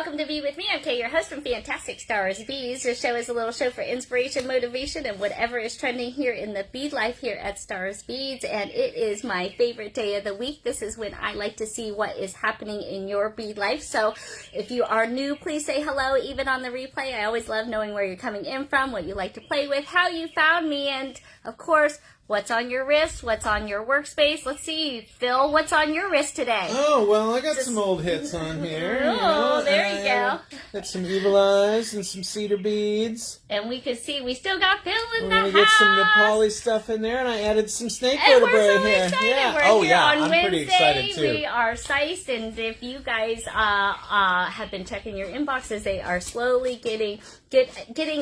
welcome to Be With Me. I'm Kay, your host from Fantastic Stars Beads. This show is a little show for inspiration, motivation, and whatever is trending here in the bead life here at Stars Beads. And it is my favorite day of the week. This is when I like to see what is happening in your bead life. So if you are new, please say hello, even on the replay. I always love knowing where you're coming in from, what you like to play with, how you found me, and of course, what's on your wrist? What's on your workspace? Let's see, Phil, what's on your wrist today? Oh, well, I got some old hits on here. Oh, there you go. Got some Evil Eyes and some cedar beads. And we could see we still got Phil in the house. We're going to get some Nepali stuff in there, and I added some snake and vertebrae we're so here. Excited. Yeah. We're here on I'm Wednesday. Pretty excited, too. We are sized, and if you guys have been checking your inboxes, they are slowly getting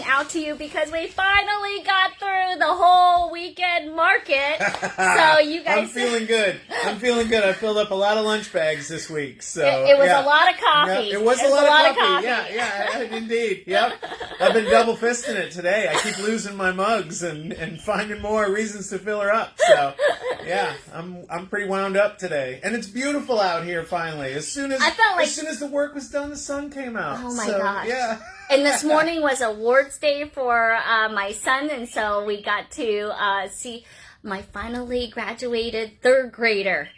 out to you because we finally got through the whole weekend market. So you guys, I'm feeling good. I filled up a lot of lunch bags this week. So it was a lot of coffee. Yep. It was a lot of coffee. Yeah, indeed. Yep. I've been double fisting it today. I keep losing my mugs and finding more reasons to fill her up. So yeah, I'm pretty wound up today, and it's beautiful out here. Finally, as soon as the work was done, the sun came out. Oh my gosh! Yeah. And this morning was awards day for my son, and so we got to see my finally graduated third grader.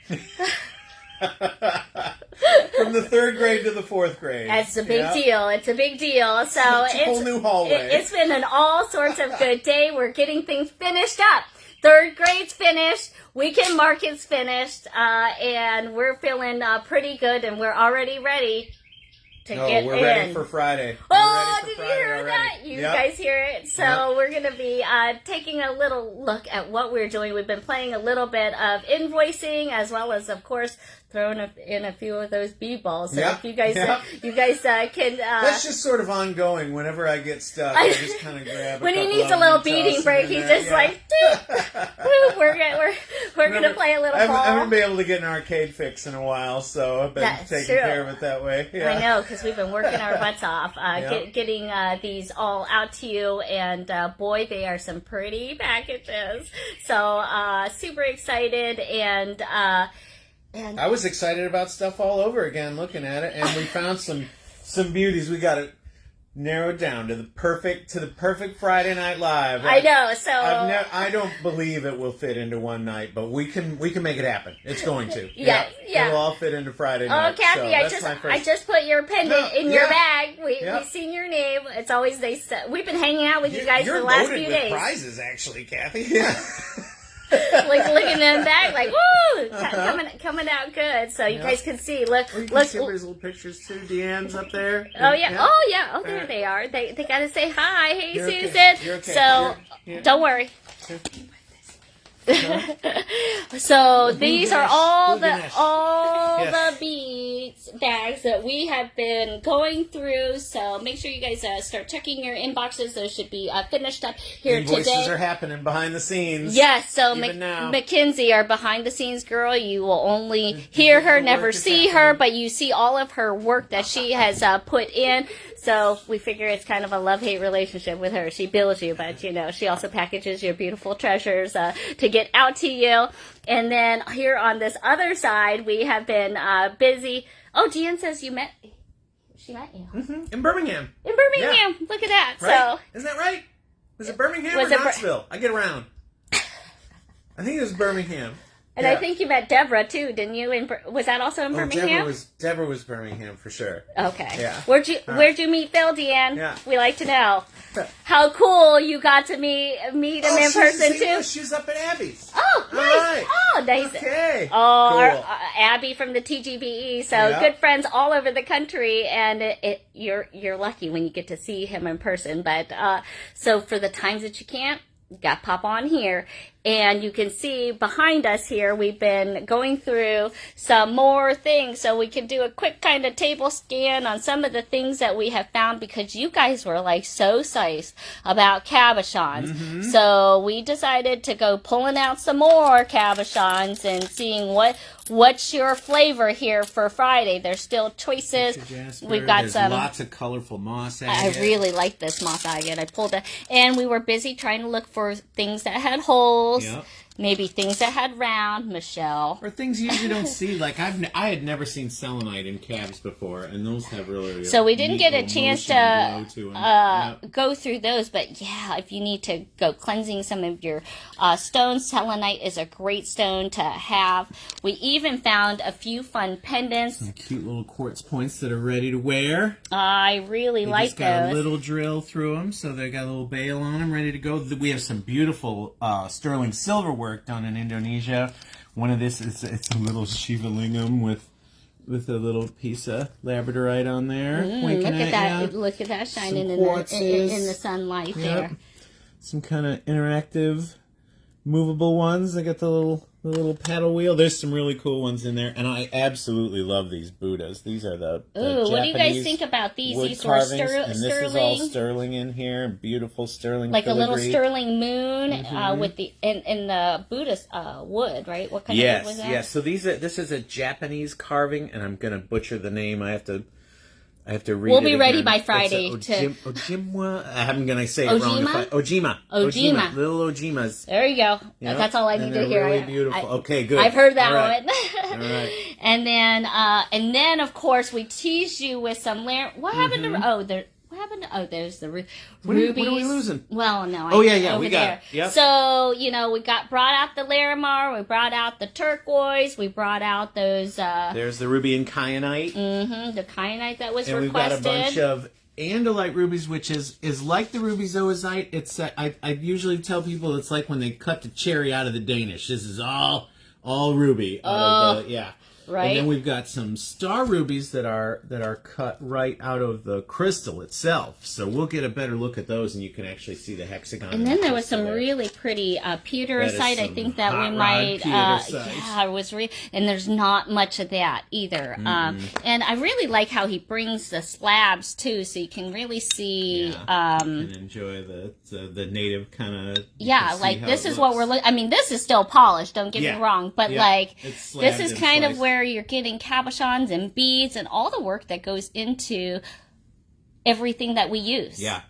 From the third grade to the fourth grade. That's a big deal. It's a big deal. So it's a whole new hallway. It's been an all sorts of good day. We're getting things finished up. Third grade's finished. Weekend market's finished. And we're feeling pretty good, and we're already ready. We're ready for Friday. Did you hear that? You guys hear it? So we're going to be taking a little look at what we're doing. We've been playing a little bit of invoicing, as well as, of course, throwing in a few of those bead balls. So if you guys can... That's just sort of ongoing. Whenever I get stuck, I just kind of grab when he needs a little beading break, he's just like, we're going to play a little ball. I haven't been able to get an arcade fix in a while, so I've been taking care of it that way. Yeah. I know, because we've been working our butts off, getting these all out to you, and boy, they are some pretty packages. So super excited, and I was excited about stuff all over again, looking at it, and we found some beauties. We got it narrowed down to the perfect Friday Night Live. I know. So I don't believe it will fit into one night, but we can make it happen. It's going to. Yeah. It'll all fit into Friday night. Oh, Kathy, so I just put your pendant in your bag. We've seen your name. It's always we've been hanging out with you guys for the last few days. You're loaded with prizes, actually, Kathy. Yeah. Like looking in back, like woo, coming out good. So you guys can see. Look, you can see everybody's little pictures too. Deanne's up there. Oh yeah. Oh there they are. They got to say hi. Hey, you're Susan. Okay. You're okay. So don't worry. So these are all the beads bags that we have been going through. So make sure you guys start checking your inboxes. Those should be finished up here Invoices today. Are happening behind the scenes. Yes. So now. Mackenzie, our behind the scenes girl, you will only hear her, never see her, but you see all of her work that she has put in. So we figure it's kind of a love-hate relationship with her. She bills you, but, she also packages your beautiful treasures to get out to you. And then here on this other side, we have been busy. Oh, Gian says she met you. Mm-hmm. In Birmingham. Yeah. Look at that. Right? Isn't that right? Was it Birmingham or Knoxville? I get around. I think it was Birmingham. And I think you met Deborah, too, didn't you? Was that also in Birmingham? Deborah was Birmingham, for sure. Okay. Yeah. Where'd you meet Phil, Deanne? Yeah. We like to know. How cool you got to meet him in person, too. She's up at Abby's. Oh, nice. Right. Oh, nice. Okay. Oh, cool. Abby from the TGBE. So good friends all over the country, and you're lucky when you get to see him in person. But so for the times that you can't, you got to pop on here. And you can see behind us here, we've been going through some more things. So we can do a quick kind of table scan on some of the things that we have found because you guys were like so psyched about cabochons. Mm-hmm. So we decided to go pulling out some more cabochons and seeing what's your flavor here for Friday. There's still choices. We've got There's lots of colorful moss agate. I really like this moss agate. I pulled it. And we were busy trying to look for things that had holes. Yep. maybe things that had round, Michelle. Or things you usually don't see. Like I had never seen selenite in calves before, and those have really. So we didn't get a chance to Yep. go through those, but yeah, if you need to go cleansing some of your stones, selenite is a great stone to have. We even found a few fun pendants. Some cute little quartz points that are ready to wear. I really like just got those. a little drill through them, so they got a little bail on them, ready to go. We have some beautiful sterling silver work done in Indonesia. One of this is it's a little Shiva lingam with a little piece of labradorite on there. Look at that! Ya. Look at that shining Some in the sunlight there. Some kind of interactive, movable ones. I got the little paddle wheel. There's some really cool ones in there, and I absolutely love these Buddhas. These are the Ooh, what do you guys Japanese think about these? wood These were carvings, and this is all sterling, sterling in here. Beautiful sterling, like filigree. a little sterling moon with the in the Buddhist wood, right? What kind of wood was that? Yes. So this is a Japanese carving, and I'm gonna butcher the name. I have to read. We'll it be ready again. by Friday Ojima. I'm gonna say it wrong. Ojima? Ojima. Little Ojimas. There you go. Yep. That's all I need to hear. Really beautiful. Okay, good. I've heard that All right. one. All right. And then of course we teased you with some what happened to there's the rubies. What are we losing? Well, no. Yeah, over we there. got it. Yep. So, we brought out the Larimar, we brought out the turquoise, we brought out those There's the ruby and kyanite. the kyanite that was And requested. we've got a bunch of andalite rubies, which is like the ruby zoisite. It's I usually tell people it's like when they cut the cherry out of the Danish. This is all ruby. Right. And then we've got some star rubies that are cut right out of the crystal itself. So we'll get a better look at those, and you can actually see the hexagon. And then there was some really pretty pewterite. I think that we might. It was and there's not much of that either. And I really like how he brings the slabs too, so you can really see. And enjoy the native kind of. Yeah, like this is what we're looking. I mean, this is still polished. Don't get me wrong, but this is kind of where you're getting cabochons and beads and all the work that goes into everything that we use. Yeah,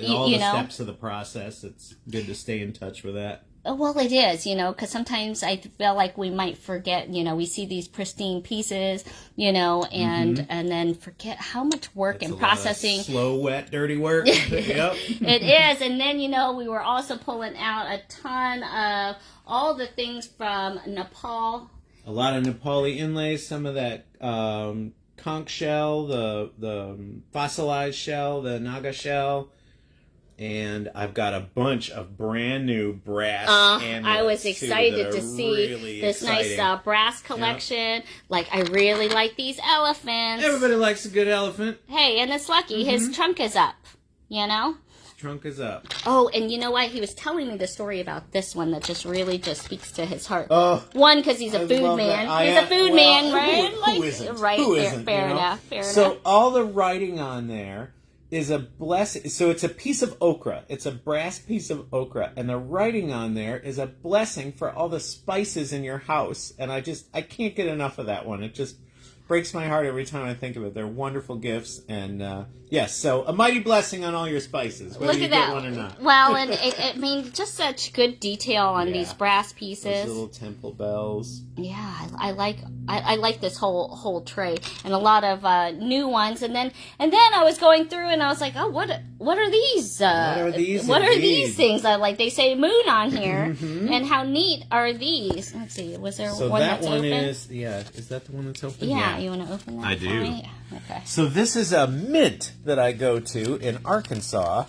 all the steps of the process. It's good to stay in touch with that. Well, it is, because sometimes I feel like we might forget, we see these pristine pieces, and then forget how much work and processing. Slow, wet, dirty work. Yep. It is. And then, we were also pulling out a ton of all the things from Nepal. A lot of Nepali inlays, some of that conch shell, the fossilized shell, the naga shell, and I've got a bunch of brand new brass amulets. I was excited to see really this exciting. Nice brass collection. Yep. Like, I really like these elephants. Everybody likes a good elephant. Hey, and it's lucky. His trunk is up, Trunk is up. Oh, and you know what? He was telling me the story about this one that just speaks to his heart. Oh, one, because he's a food man. He's a food man, right? Who isn't? Right. Who isn't? Fair enough. So all the writing on there is a blessing. So it's a piece of okra. It's a brass piece of okra, and the writing on there is a blessing for all the spices in your house. And I can't get enough of that one. It just breaks my heart every time I think of it. They're wonderful gifts, and yes, so a mighty blessing on all your spices, whether you get one or not. Well, and it just such good detail on these brass pieces. Those little temple bells. Yeah, I like this whole tray, and a lot of new ones. And then I was going through, and I was like, oh, what are these? What are these things? They say moon on here, and how neat are these? Let's see, was there one that's open? Is that the one that's open? Yeah. You want to open that? I do. Yeah. Okay. So this is a mint that I go to in Arkansas.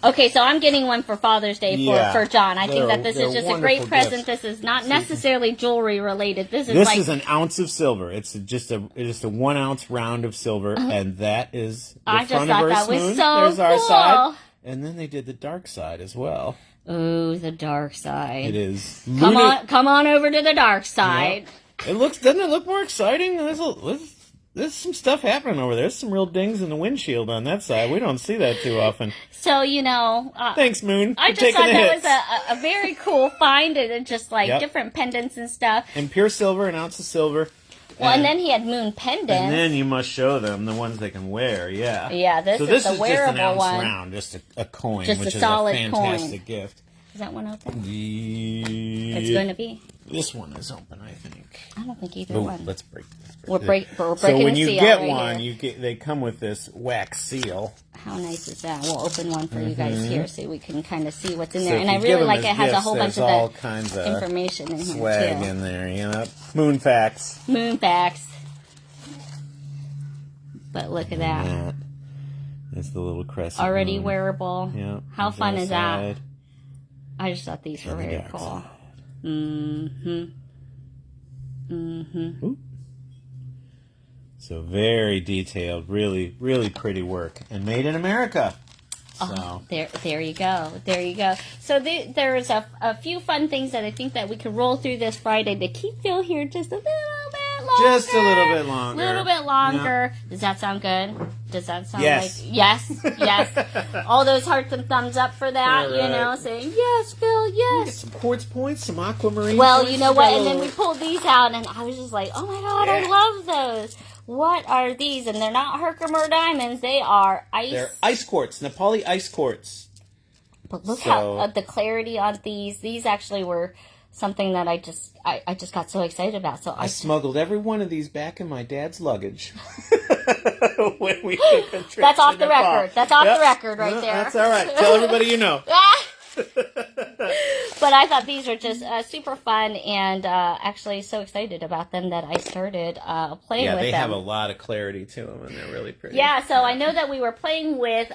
Okay, so I'm getting one for Father's Day for John. I think that this is just a great present. Gifts. This is not necessarily jewelry related. This is an ounce of silver. It's just a 1 ounce round of silver, and that is the I front just of thought our that spoon. was so There's cool. our side, and then they did the dark side as well. Ooh, the dark side. It is. Come on over to the dark side. Yeah. Doesn't it look more exciting? There's some stuff happening over there. There's some real dings in the windshield on that side. We don't see that too often. So, thanks, Moon. I just thought that was a very cool find, and just different pendants and stuff. And pure silver, an ounce of silver. Well, and then he had moon pendants. And then you must show them the ones they can wear, yeah. Yeah, this is the wearable just an ounce one. Round, just a coin, Just which a is solid a fantastic gift. Is that one open? It's going to be. This one is open, I think. I don't think either Ooh, one. Let's break. We're breaking So when a you seal get right one, here. they come with this wax seal. How nice is that? We'll open one for you guys here so we can kind of see what's in So there. if And I you give really them like as it has a gifts, whole bunch there's of all the kinds of information in here swag too. in there, you know. Moon facts. Moon facts. But look at that. That's the little crescent. Already moon. wearable. Yeah. How fun is that? Side. I just thought these were And the very dark cool. side. Ooh. So very detailed, really, really pretty work, and made in America. So Oh, there you go. There you go. So there's a few fun things that I think that we could roll through this Friday to keep Phil here just a little bit longer. just a little bit longer. A little bit longer. Yep. Does that sound good? Does that sound yes. like yes? All those hearts and thumbs up for that, right. you know, saying yes, Phil, yes. Get some quartz points, some aquamarine. Well, points, you know what? go. And then we pulled these out, and I was just like, oh my god, I love those. What are these? And they're not Herkimer diamonds. They are ice. They're ice quartz, Nepali ice quartz. But look how the clarity on these. These actually were something that I just got so excited about. So I smuggled every one of these back in my dad's luggage. When we took a trip That's off to the Nepal. record. That's off the record right there. That's all right. Tell everybody you know. But I thought these were just super fun, and actually so excited about them that I started playing with them. Yeah, they have a lot of clarity to them, and they're really pretty. Yeah, so I know that we were playing with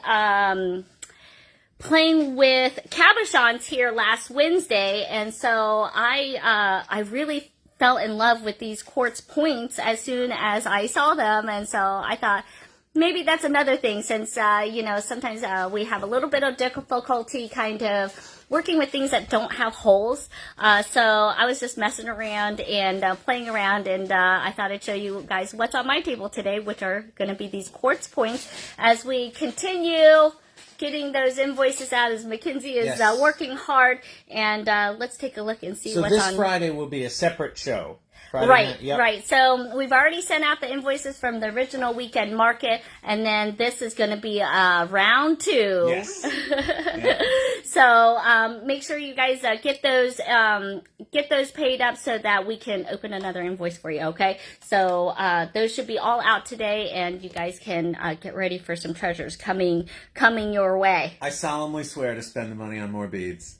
cabochons here last Wednesday, and so I really fell in love with these quartz points as soon as I saw them, and so I thought maybe that's another thing, since sometimes we have a little bit of difficulty kind of working with things that don't have holes. So I was just messing around and playing around, and I thought I'd show you guys what's on my table today, which are going to be these quartz points as we continue getting those invoices out as Mackenzie is working hard. And let's take a look and see what's on. So this Friday will be a separate show. Right. So we've already sent out the invoices from the original weekend market, and then this is going to be round 2. Yes. So make sure you guys get those paid up so that we can open another invoice for you. Okay. So those should be all out today, and you guys can get ready for some treasures coming your way. I solemnly swear to spend the money on more beads.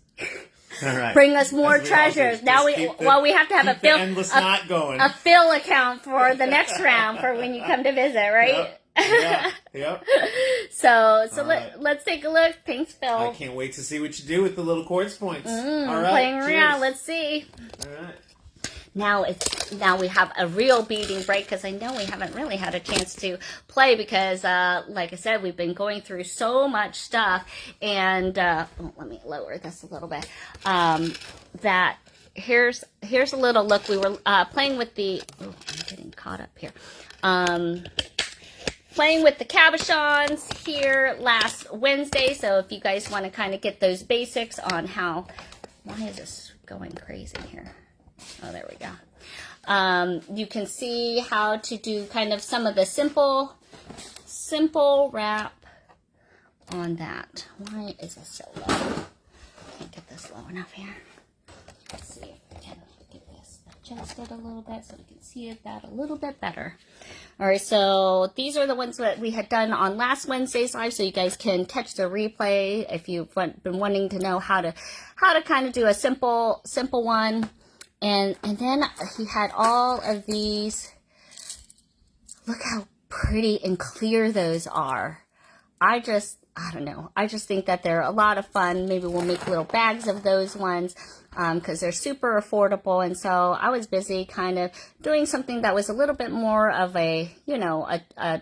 All right. Bring us more treasures. Now we have to have a fill endless knot going. A fill account for the next round for when you come to visit, right? Yep. So let's take a look. Thanks, Phil. I can't wait to see what you do with the little quartz points. All right. Playing around. Let's see. All right. Now we have a real beading break, because I know we haven't really had a chance to play because, like I said, we've been going through so much stuff. And let me lower this a little bit. That here's a little look. We were playing with the. Oh, I'm getting caught up here. Playing with the cabochons here last Wednesday. So if you guys want to kind of get those basics on how. Why is this going crazy here? Oh, there we go. You can see how to do kind of some of the simple wrap on that. Why is this so low? Can't get this low enough here. Let's see if we can get this adjusted a little bit so we can see that a little bit better. All right, so these are the ones that we had done on last Wednesday's live, so you guys can catch the replay if you've been wanting to know how to kind of do a simple one. And then he had all of these. Look how pretty and clear those are. I don't know. I just think that they're a lot of fun. Maybe we'll make little bags of those ones because they're super affordable. And so I was busy kind of doing something that was a little bit more of a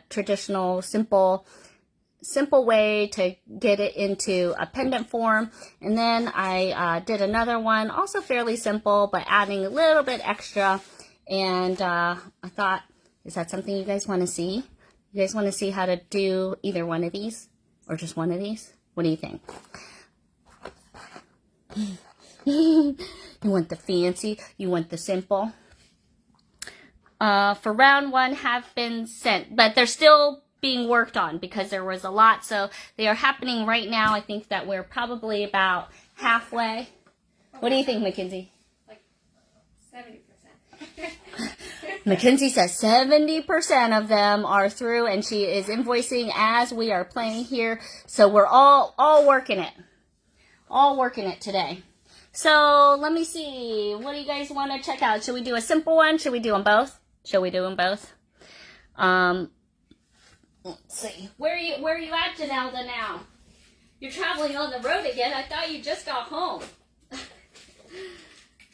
traditional, simple way to get it into a pendant form. And then I did another one, also fairly simple, but adding a little bit extra. And I thought, is that something you guys want to see? You guys want to see how to do either one of these or just one of these? What do you think? You want the fancy? You want the simple? For round 1 have been sent, but they're still being worked on because there was a lot. So they are happening right now. I think that we're probably about halfway. What do you think, Mackenzie? Like 70%. Mackenzie says 70% of them are through, and she is invoicing as we are playing here. So we're all working it. All working it today. So let me see. What do you guys want to check out? Should we do a simple one? Should we do them both? Shall we do them both? Let's see. Where are you at, Janelda, now? You're traveling on the road again. I thought you just got home.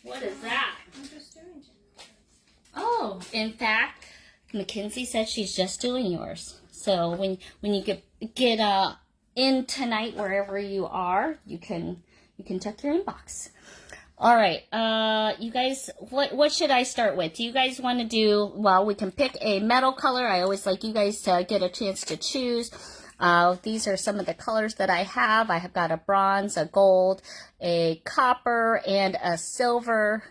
What is that? I'm just doing it. Oh, in fact, Mackenzie said she's just doing yours. So when you get in tonight, wherever you are, you can check your inbox. All right, you guys, what should I start with? Do you guys want to do? Well, we can pick a metal color. I always like you guys to get a chance to choose. These are some of the colors that I have. I have got a bronze, a gold, a copper, and a silver.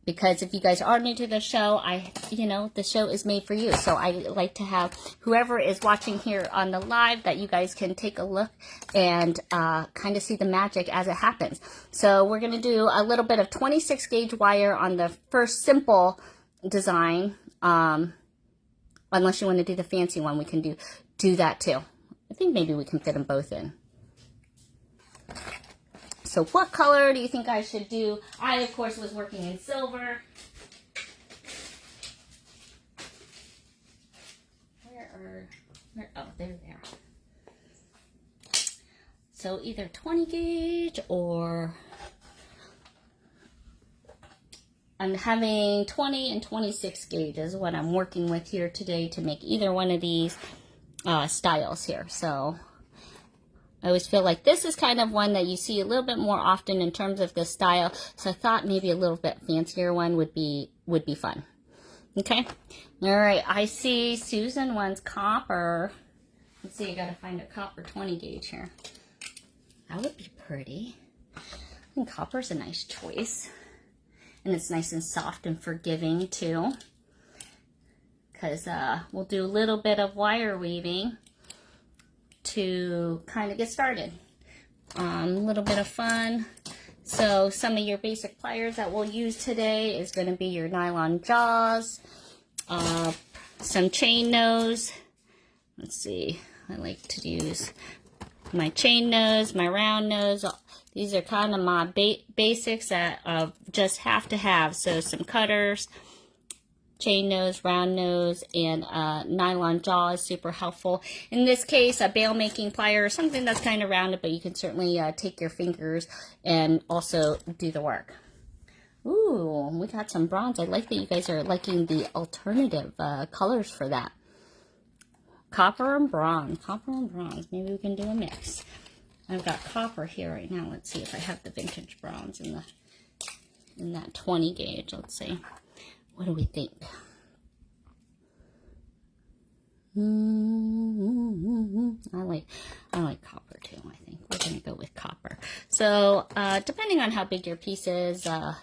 Because if you guys are new to the show, the show is made for you. So I like to have whoever is watching here on the live that you guys can take a look and kind of see the magic as it happens. So we're going to do a little bit of 26 gauge wire on the first simple design. Unless you want to do the fancy one, we can do that too. I think maybe we can fit them both in. So what color do you think I should do? I, of course, was working in silver. Oh, there they are. So either 20 gauge or I'm having 20 and 26 gauge is what I'm working with here today to make either one of these styles here. So I always feel like this is kind of one that you see a little bit more often in terms of the style. So I thought maybe a little bit fancier one would be fun. Okay. All right. I see Susan wants copper. Let's see. I got to find a copper 20 gauge here. That would be pretty. I think copper's a nice choice. And it's nice and soft and forgiving too. Because we'll do a little bit of wire weaving to kind of get started. A little bit of fun. So some of your basic pliers that we'll use today is going to be your nylon jaws, some chain nose. Let's see, I like to use my chain nose, my round nose. These are kind of my basics that just have to have. So some cutters, chain nose, round nose, and nylon jaw is super helpful. In this case, a bail making plier, something that's kind of rounded, but you can certainly take your fingers and also do the work. Ooh, we got some bronze. I like that you guys are liking the alternative colors for that. Copper and bronze. Copper and bronze. Maybe we can do a mix. I've got copper here right now. Let's see if I have the vintage bronze in that 20 gauge. Let's see. What do we think? I like copper too. I think we're gonna go with copper. So depending on how big your piece is, I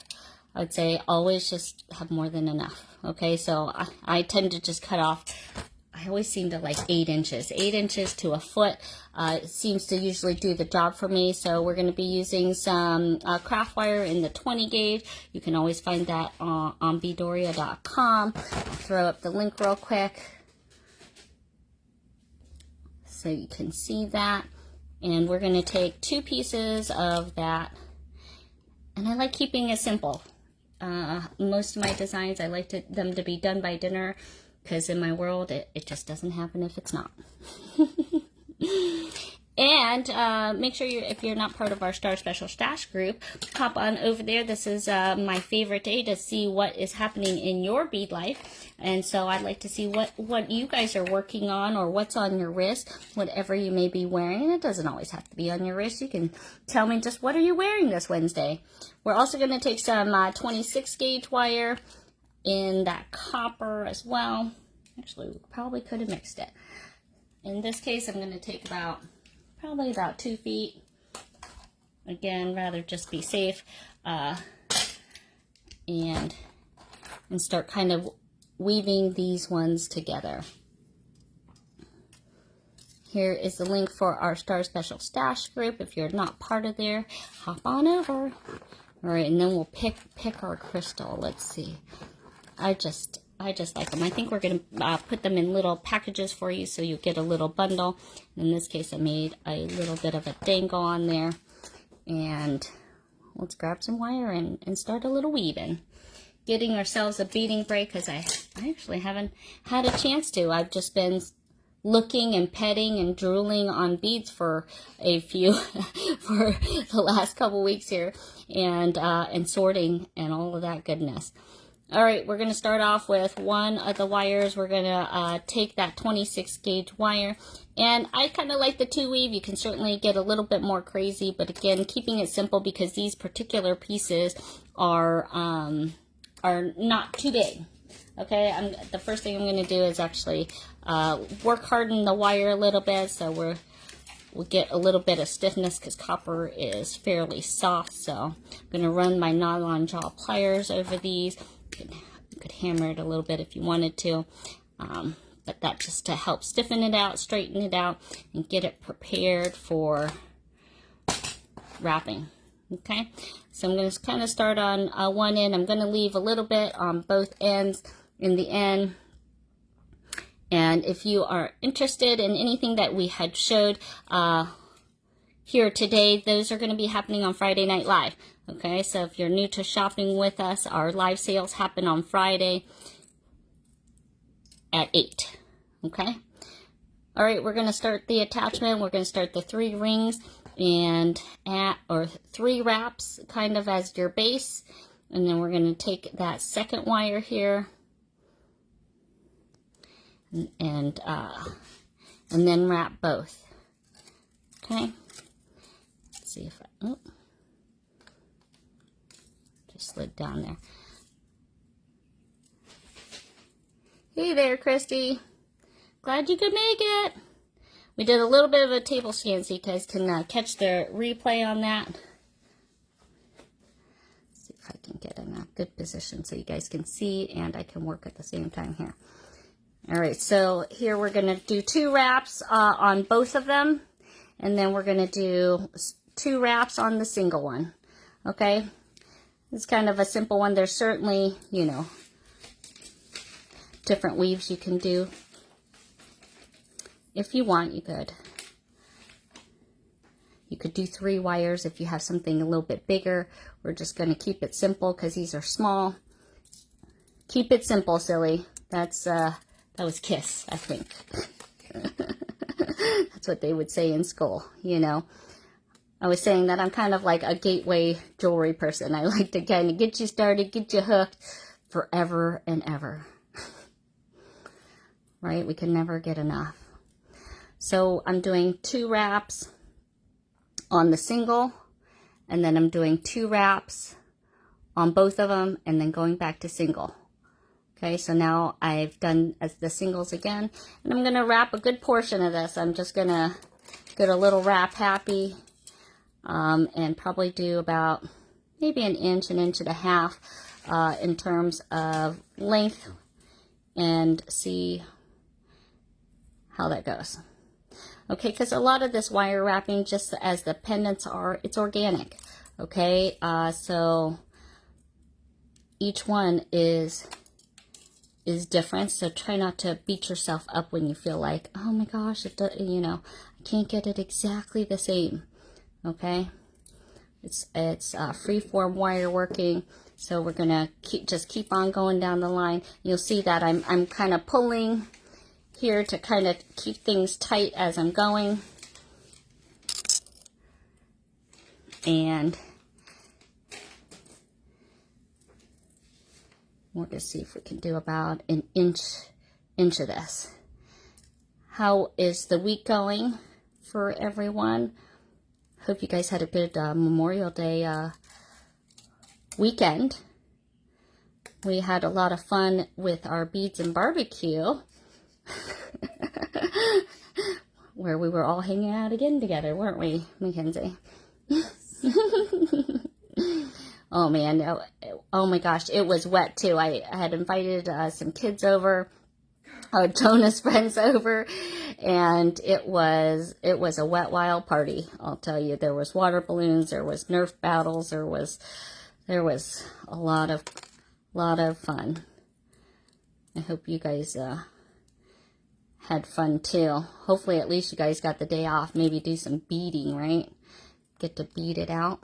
would say always just have more than enough. Okay, so I tend to just cut off. I always seem to like 8 inches. 8 inches to a foot seems to usually do the job for me. So we're going to be using some craft wire in the 20 gauge. You can always find that on beadoria.com. I'll throw up the link real quick so you can see that. And we're going to take 2 pieces of that. And I like keeping it simple. Most of my designs, I like them to be done by dinner. Because in my world, it just doesn't happen if it's not. And make sure if you're not part of our Star Special Stash group, hop on over there. This is my favorite day to see what is happening in your bead life. And so I'd like to see what you guys are working on or what's on your wrist, whatever you may be wearing. And it doesn't always have to be on your wrist. You can tell me just what are you wearing this Wednesday. We're also going to take some 26 gauge wire in that copper as well. Actually, we probably could have mixed it. In this case, I'm going to take probably about 2 feet. Again, rather just be safe and start kind of weaving these ones together. Here is the link for our Star Special Stash group. If you're not part of there, hop on over. All right, and then we'll pick our crystal. Let's see. I just like them. I think we're going to put them in little packages for you so you get a little bundle. In this case, I made a little bit of a dangle on there. And let's grab some wire and start a little weaving. Getting ourselves a beading break because I actually haven't had a chance to. I've just been looking and petting and drooling on beads for for the last couple weeks here, and sorting and all of that goodness. All right, we're going to start off with one of the wires. We're going to take that 26 gauge wire, and I kind of like the 2 weave. You can certainly get a little bit more crazy, but again, keeping it simple because these particular pieces are not too big. Okay, the first thing I'm going to do is actually work harden the wire a little bit, so we'll get a little bit of stiffness because copper is fairly soft. So I'm going to run my nylon jaw pliers over these. You could hammer it a little bit if you wanted to, but that just to help stiffen it out, straighten it out, and get it prepared for wrapping. Okay, so I'm going to kind of start on one end. I'm going to leave a little bit on both ends in the end. And if you are interested in anything that we had showed here today, those are going to be happening on Friday Night Live. Okay, so if you're new to shopping with us, our live sales happen on Friday at 8. Okay, all right, we're going to start the attachment. We're going to start the 3 rings and or 3 wraps kind of as your base, and then we're going to take that second wire here and then wrap both. Okay, let's see if I just slid down there. Hey there, Christy, glad you could make it. We did a little bit of a table scan so you guys can catch the replay on that. Let's see if I can get in a good position so you guys can see and I can work at the same time here. All right, so here we're going to do 2 wraps on both of them, and then we're going to do 2 wraps on the single one. Okay, it's kind of a simple one. There's certainly, you know, different weaves you can do. If you want, you could do 3 wires if you have something a little bit bigger. We're just going to keep it simple because these are small. Keep it simple, silly. That was KISS, I think. That's what they would say in school, you know. I was saying that I'm kind of like a gateway jewelry person. I like to kind of get you started, get you hooked forever and ever. Right? We can never get enough. So I'm doing 2 wraps on the single, and then I'm doing 2 wraps on both of them, and then going back to single. Okay, so now I've done the singles again, and I'm going to wrap a good portion of this. I'm just going to get a little wrap happy, and probably do about maybe an inch and a half in terms of length, and see how that goes. Okay, because a lot of this wire wrapping, just as the pendants are, it's organic. Okay, so each one is different, so try not to beat yourself up when you feel like, oh my gosh, you know, I can't get it exactly the same. Okay, it's free-form wire working, so we're gonna keep on going down the line. You'll see that I'm kind of pulling here to kind of keep things tight as I'm going, and we're going to see if we can do about an inch of this. How is the week going for everyone? Hope you guys had a good Memorial Day weekend. We had a lot of fun with our beads and barbecue, where we were all hanging out again together, weren't we, Mackenzie? Oh man, oh my gosh, it was wet too. I had invited some kids over Jonah's friends over, and it was a wet wild party. I'll tell you, there was water balloons, there was Nerf battles, there was a lot of fun. I hope you guys had fun too. Hopefully at least you guys got the day off. Maybe do some beading, right? Get to bead it out.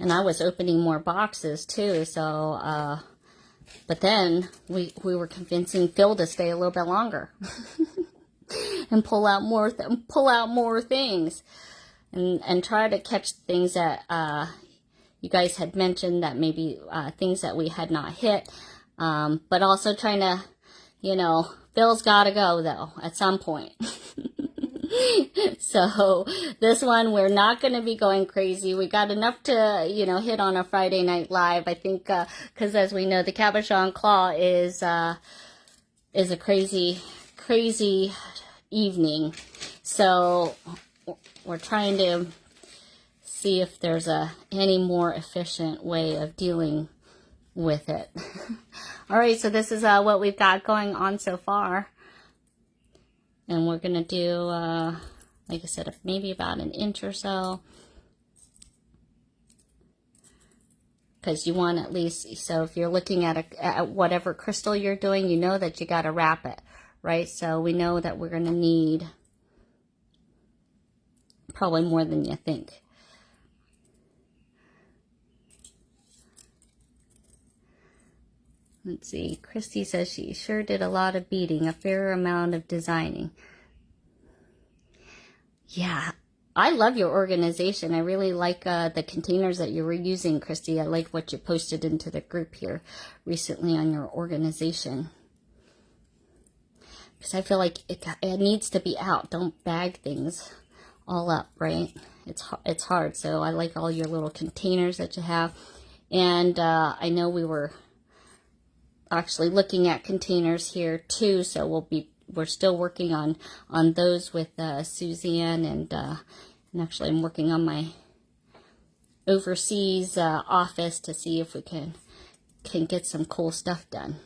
And I was opening more boxes too, so, but then we were convincing Phil to stay a little bit longer and pull out more things and try to catch things that you guys had mentioned, that maybe things that we had not hit, but also trying to, you know, Phil's got to go though at some point. So this one, we're not going to be going crazy. We got enough to, you know, hit on a Friday Night Live. I think, because as we know, the Cabochon Claw is a crazy evening. So we're trying to see if there's any more efficient way of dealing with it. All right, so this is what we've got going on so far. And we're going to do, like I said, maybe about an inch or so. Because you want at least, so if you're looking at whatever crystal you're doing, you know that you got to wrap it, right? So we know that we're going to need probably more than you think. Let's see, Christy says she sure did a lot of beading, a fair amount of designing. Yeah, I love your organization. I really like the containers that you were using, Christy. I like what you posted into the group here recently on your organization. Because I feel like it needs to be out. Don't bag things all up, right? It's hard. So I like all your little containers that you have. And I know we were actually looking at containers here too, so we're still working on those with Suzanne, and actually I'm working on my overseas office to see if we can get some cool stuff done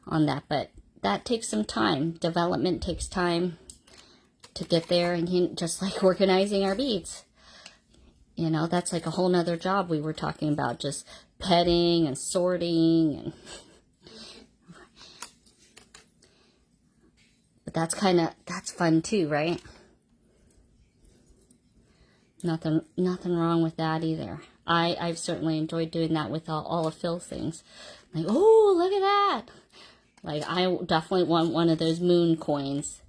on that. But that takes some time. Development takes time to get there, and just like organizing our beads, you know, that's like a whole nother job we were talking about, just petting and sorting and but that's fun too, right? Nothing wrong with that either. I've certainly enjoyed doing that with all of Phil's things. Like, oh, look at that. Like, I definitely want one of those moon coins.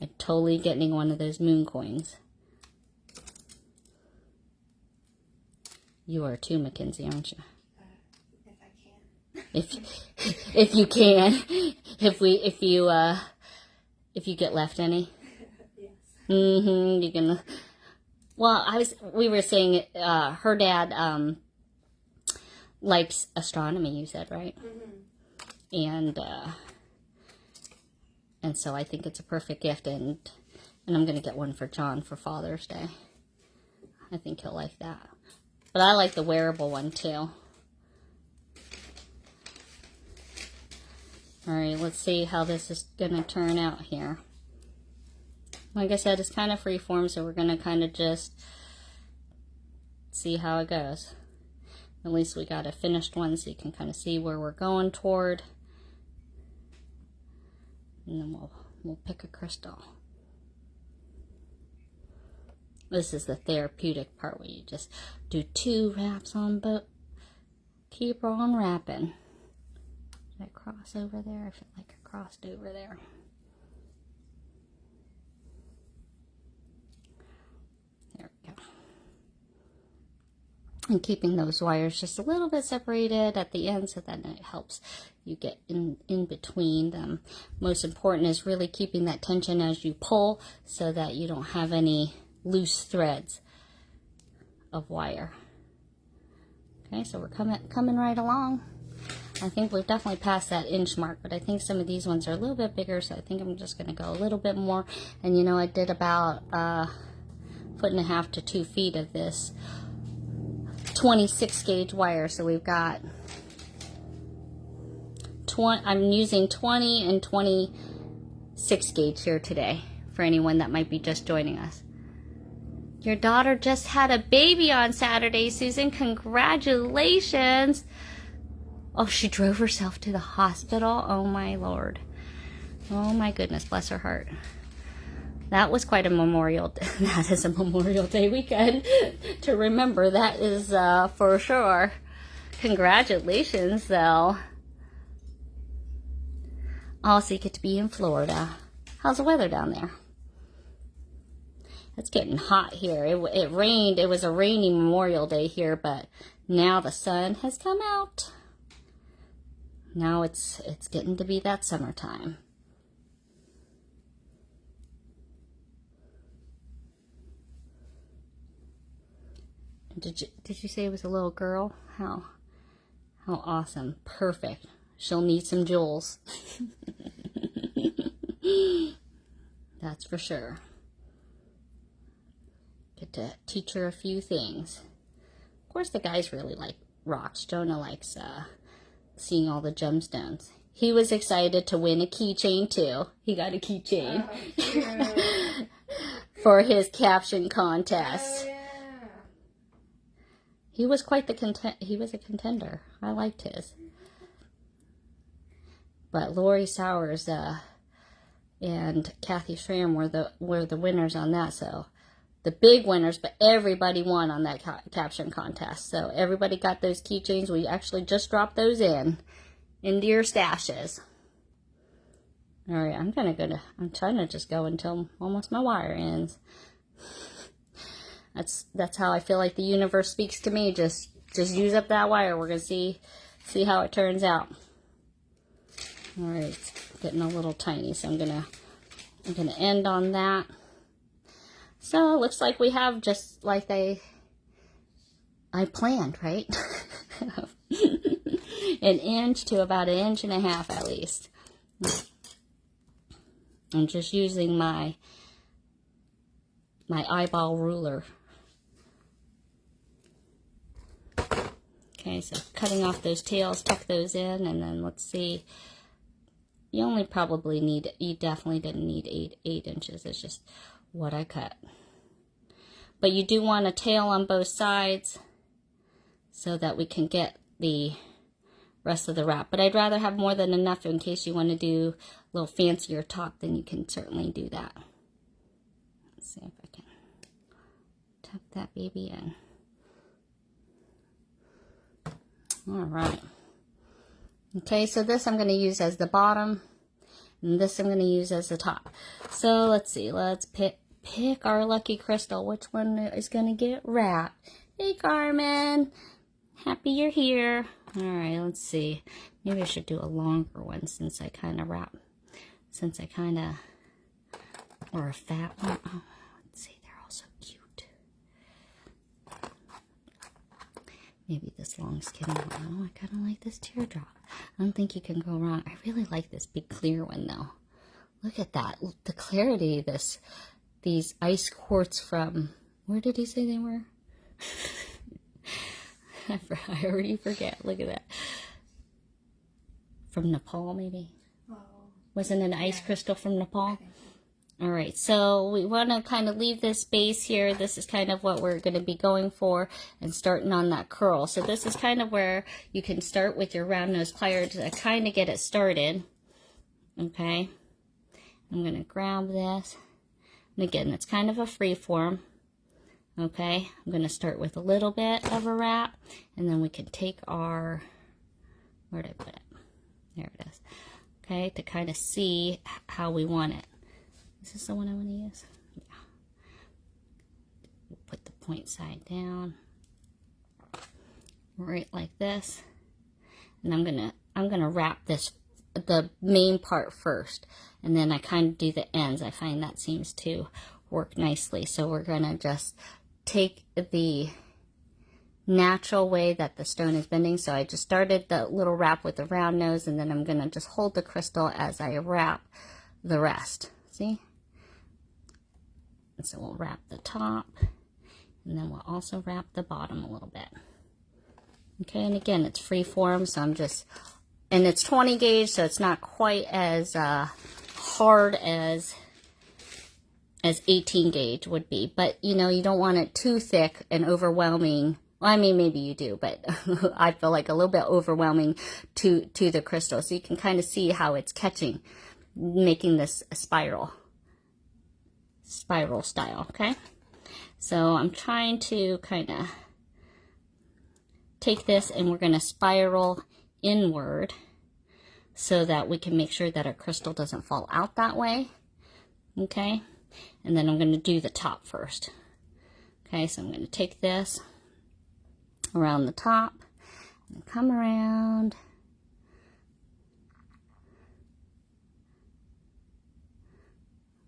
I'm totally getting one of those moon coins. You are too, Mackenzie, aren't you? If I can. If you can. If you get left any. Yes. You can. Well, we were saying her dad likes astronomy, you said, right? Mm-hmm. And so I think it's a perfect gift, and I'm going to get one for John for Father's Day. I think he'll like that. But I like the wearable one too. Alright, let's see how this is going to turn out here. Like I said, it's kind of free form, so we're going to kind of just see how it goes. At least we got a finished one, so you can kind of see where we're going toward. And then we'll pick a crystal. This is the therapeutic part where you just do 2 wraps on both. Keep on wrapping. Did I cross over there? I feel like I crossed over there. There we go. And keeping those wires just a little bit separated at the end, so that it helps you get in between them. Most important is really keeping that tension as you pull, so that you don't have any loose threads of wire. Okay, so we're coming right along. I think we've definitely passed that inch mark, but I think some of these ones are a little bit bigger, so I think I'm just going to go a little bit more. And you know, I did about 1.5 to 2 feet of this 26 gauge wire. So we've got I'm using 20 and 26 gauge here today for anyone that might be just joining us. Your daughter just had a baby on Saturday, Susan. Congratulations. Oh, she drove herself to the hospital. Oh my Lord. Oh my goodness, bless her heart. That was quite a that is a Memorial Day weekend to remember. That is for sure. Congratulations though. Also, you get to be in Florida. How's the weather down there? It's getting hot here. It rained. It was a rainy Memorial Day here, but now the sun has come out. Now it's getting to be that summertime. Did you say it was a little girl? How awesome. Perfect. She'll need some jewels. That's for sure. Get to teach her a few things. Of course, the guys really like rocks. Jonah likes seeing all the gemstones. He was excited to win a keychain too. He got a keychain for his caption contest. Oh, yeah. He was quite he was a contender. I liked his. But Lori Sowers and Kathy Schramm were the winners on that. So the big winners, but everybody won on that caption contest. So everybody got those keychains. We actually just dropped those into your stashes. All right, I'm trying to just go until almost my wire ends. That's how I feel like the universe speaks to me. Just use up that wire. We're gonna see how it turns out. All right, it's getting a little tiny, so I'm gonna end on that. So it looks like we have just like I planned, right? An inch to about 1.5 inches at least. I'm just using my eyeball ruler. Okay, so cutting off those tails, tuck those in, and then let's see. You definitely didn't need 8 inches. It's just what I cut. But you do want a tail on both sides so that we can get the rest of the wrap. But I'd rather have more than enough in case you want to do a little fancier top, then you can certainly do that. Let's see if I can tuck that baby in. All right. Okay, so this I'm going to use as the bottom, and this I'm going to use as the top. So let's see. Let's pick our lucky crystal. Which one is going to get wrapped? Hey, Carmen. Happy you're here. All right, let's see. Maybe I should do a longer one since I kind of or a fat one. Oh, let's see. They're all so cute. Maybe this long skinny one. Oh, I kind of like this teardrop. I don't think you can go wrong. I really like this big clear one though. Look at that. The clarity of these ice quartz from, where did he say they were? I already forget. Look at that. From Nepal, maybe? Oh. Wasn't it an ice crystal from Nepal? All right, so we want to kind of leave this base here. This is kind of what we're going to be going for and starting on that curl. So this is kind of where you can start with your round nose plier to kind of get it started. Okay, I'm going to grab this. And again, it's kind of a free form. Okay, I'm going to start with a little bit of a wrap, and then we can take our, where did I put it? There it is. Okay, to kind of see how we want it. Is this the one I want to use? Yeah. We'll put the point side down, right like this, and I'm gonna wrap the main part first, and then I kind of do the ends. I find that seems to work nicely. So we're gonna just take the natural way that the stone is bending. So I just started the little wrap with the round nose, and then I'm gonna just hold the crystal as I wrap the rest. See? And so we'll wrap the top, and then we'll also wrap the bottom a little bit. Okay, and again, it's free form, so I'm just, and it's 20 gauge, so it's not quite as hard as 18 gauge would be. But, you know, you don't want it too thick and overwhelming. Well, I mean, maybe you do, but I feel like a little bit overwhelming to the crystal. So you can kind of see how it's catching, making this a spiral style, okay? So I'm trying to kind of take this, and we're going to spiral inward so that we can make sure that our crystal doesn't fall out that way, okay? And then I'm going to do the top first. Okay, so I'm going to take this around the top and come around.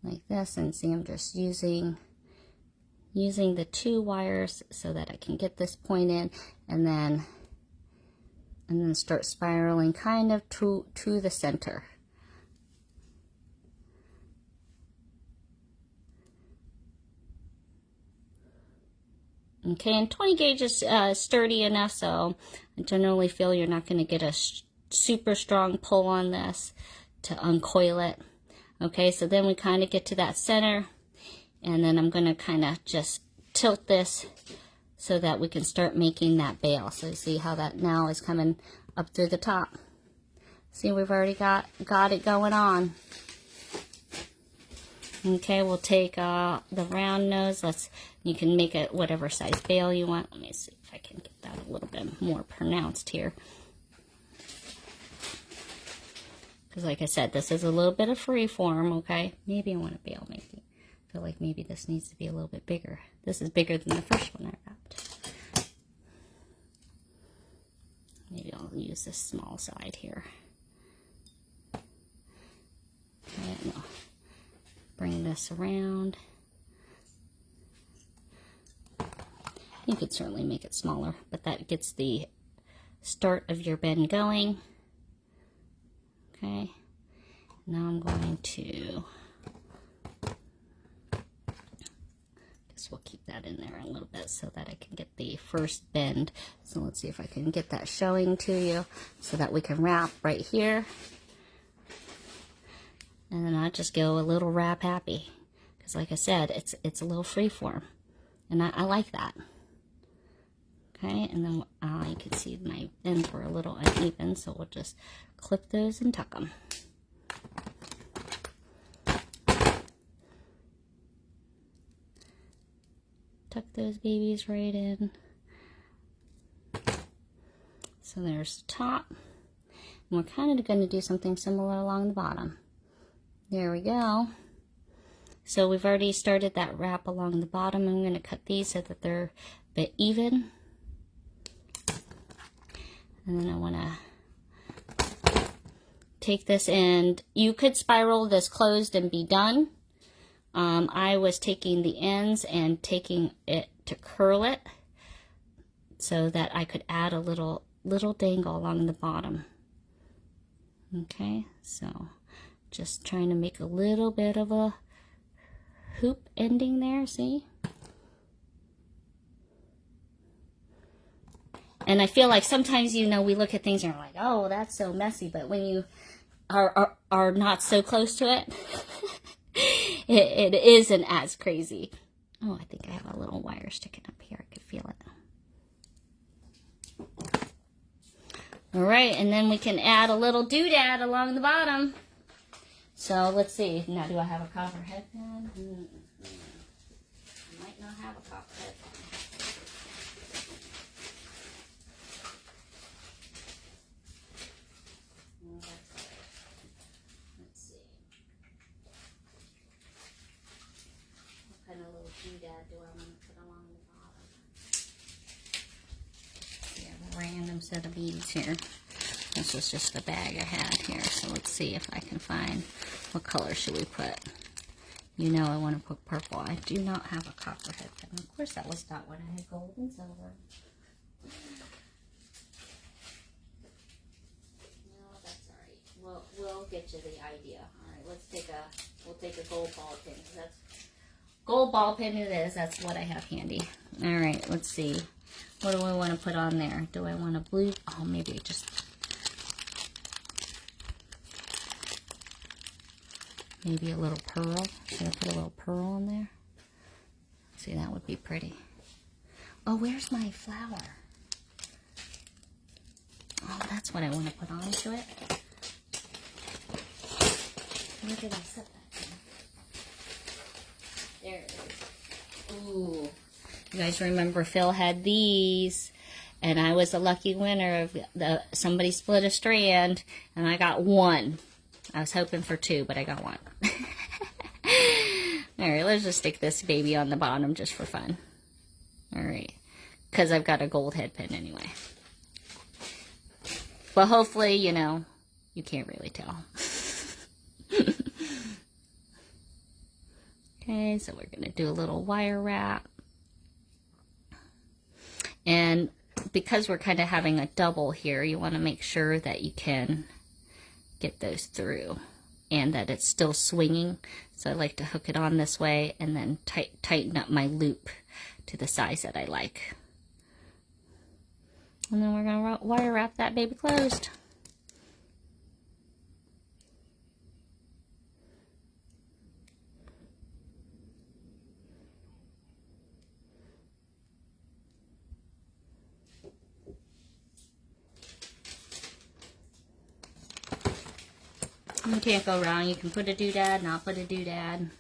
Like this, and see, I'm just using the 2 wires so that I can get this point in, and then start spiraling kind of to the center. Okay, and 20 gauge is sturdy enough, so I generally feel you're not going to get a super strong pull on this to uncoil it. Okay, so then we kind of get to that center, and then I'm going to kind of just tilt this so that we can start making that bail. So you see how that now is coming up through the top. See, we've already got it going on. Okay, we'll take the round nose. You can make it whatever size bail you want. Let me see if I can get that a little bit more pronounced here. Because like I said, this is a little bit of free form, okay? Maybe I want a bail, maybe. I feel like maybe this needs to be a little bit bigger. This is bigger than the first one I wrapped. Maybe I'll use this small side here. Okay, no. Bring this around. You could certainly make it smaller, but that gets the start of your bend going. Okay, now I'm going to, guess we'll keep that in there a little bit so that I can get the first bend. So let's see if I can get that showing to you so that we can wrap right here. And then I'll just go a little wrap happy, because like I said, it's a little free form, and I like that. Okay, and then you can see my ends were a little uneven, so we'll just clip those and tuck them. Tuck those babies right in. So there's the top, and we're kind of going to do something similar along the bottom. There we go. So we've already started that wrap along the bottom. I'm going to cut these so that they're a bit even. And then I want to take this, and you could spiral this closed and be done. I was taking the ends and taking it to curl it so that I could add a little dangle along the bottom. Okay, so just trying to make a little bit of a hoop ending there, see? And I feel like sometimes, you know, we look at things and we're like, oh, that's so messy. But when you are not so close to it, it isn't as crazy. Oh, I think I have a little wire sticking up here. I could feel it. All right, and then we can add a little doodad along the bottom. So let's see. Now, do I have a copper headband? I might not have a copper headband. No, that's all right. Let's see. What kind of little doodad do I want to put along the bottom? We have a random set of beads here. This was just the bag I had here, so let's see if I can find what color should we put. You know I want to put purple. I do not have a copper headband. Of course that was not when I had gold and silver. No, that's alright. We'll get you the idea. Alright, we'll take a gold ball pin. That's gold ball pin it is. That's what I have handy. Alright, let's see. What do I want to put on there? Do I want a blue? Oh, maybe just... Maybe a little pearl. Should I put a little pearl on there? See, that would be pretty. Oh, where's my flower? Oh, that's what I want to put onto it. Where did I set that thing? There it is. Ooh. You guys remember Phil had these, and I was the lucky winner of somebody split a strand, and I got one. I was hoping for two, but I got one. All right, let's just stick this baby on the bottom just for fun. All right, because I've got a gold head pin anyway. But hopefully, you know, you can't really tell. Okay, so we're going to do a little wire wrap. And because we're kind of having a double here, you want to make sure that you can get those through and that it's still swinging. So I like to hook it on this way and then tighten up my loop to the size that I like. And then we're going to wire wrap that baby closed. You can't go wrong. You can put a doodad, not put a doodad.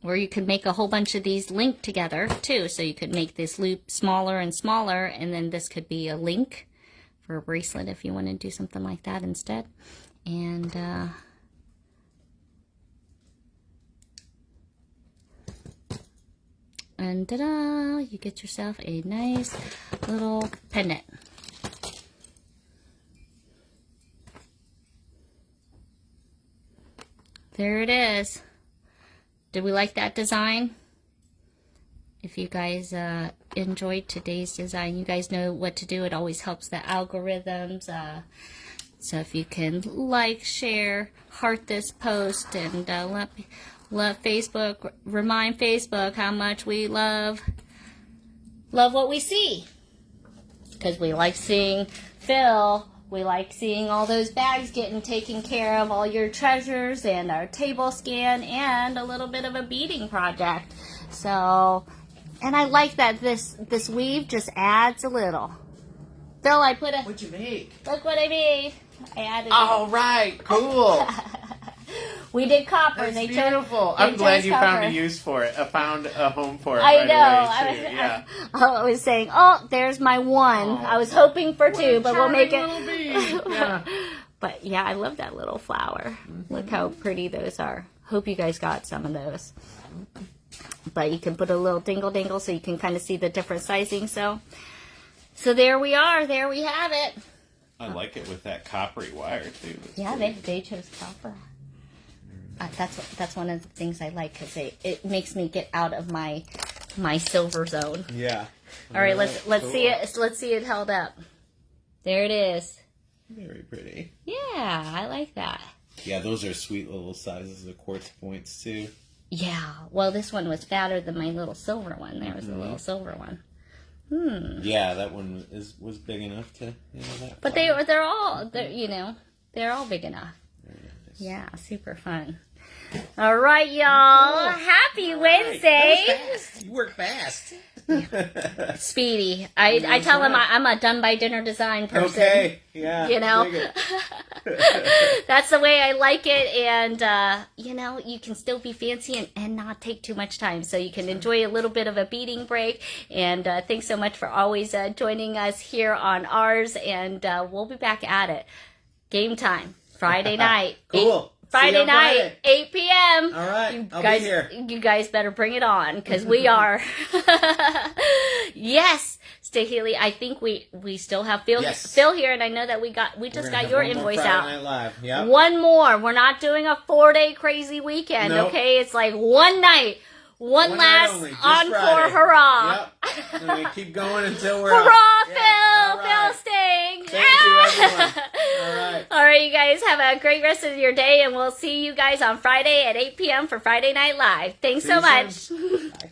Or you could make a whole bunch of these linked together too. So you could make this loop smaller and smaller, and then this could be a link for a bracelet if you want to do something like that instead. And ta-da! You get yourself a nice little pendant. There it is. Did we like that design? If you guys enjoyed today's design, you guys know what to do. It always helps the algorithms. So if you can like, share, heart this post, and let Facebook, remind Facebook how much we love what we see. Because we like seeing Phil. We like seeing all those bags getting taken care of, all your treasures, and our table scan, and a little bit of a beading project. So, and I like that this weave just adds a little. Phil, I put a... What'd you make? Look what I made. I added... Oh, right. Cool. We did copper. That's they beautiful. They I'm glad you found copper. a use for it. I found a home for it. I right know. Away too. Yeah. I was saying, oh, there's my one. Oh, I was hoping for two, but we'll make it. Little bead. Yeah. But yeah, I love that little flower. Look how pretty those are. Hope you guys got some of those. But you can put a little dingle dingle so you can kind of see the different sizing. So there we are. There we have it. I like it with that coppery wire too. Yeah, they chose copper. That's one of the things I like because it makes me get out of my silver zone. Yeah. All right, let's cool. see it. Let's see it held up. There it is. Very pretty. Yeah, I like that. Yeah, those are sweet little sizes of quartz points too. Yeah. Well, this one was fatter than my little silver one. There was a little silver one. Yeah, that one was big enough to that. But they're all big enough. Yeah, super fun. All right, y'all. Happy Wednesday. That was fast. You work fast. Speedy. I tell him I'm a done by dinner design person. Okay. Yeah. You know, dig it. that's the way I like it. And, you can still be fancy and not take too much time. So you can enjoy a little bit of a beading break. And thanks so much for always joining us here on ours. And we'll be back at it. Game time. Friday night. Cool. Friday night, 8 p.m. All right, I'll be here. You guys better bring it on, because we are. Yes, Stay Healy. I think we still have Phil here, and I know that we just got your invoice out. Friday Night Live. Yep. One more. We're not doing a 4-day crazy weekend, Nope. okay? It's like one night. One last only, just encore Friday. hurrah. Yep. And we keep going until Hurrah, out. Phil! All right. Phil Sting! Thank you, everyone. All right. All right, you guys have have a great rest of your day, and we'll see you guys on Friday at 8 p.m. for Friday Night Live. Thanks See so you much. soon. Bye.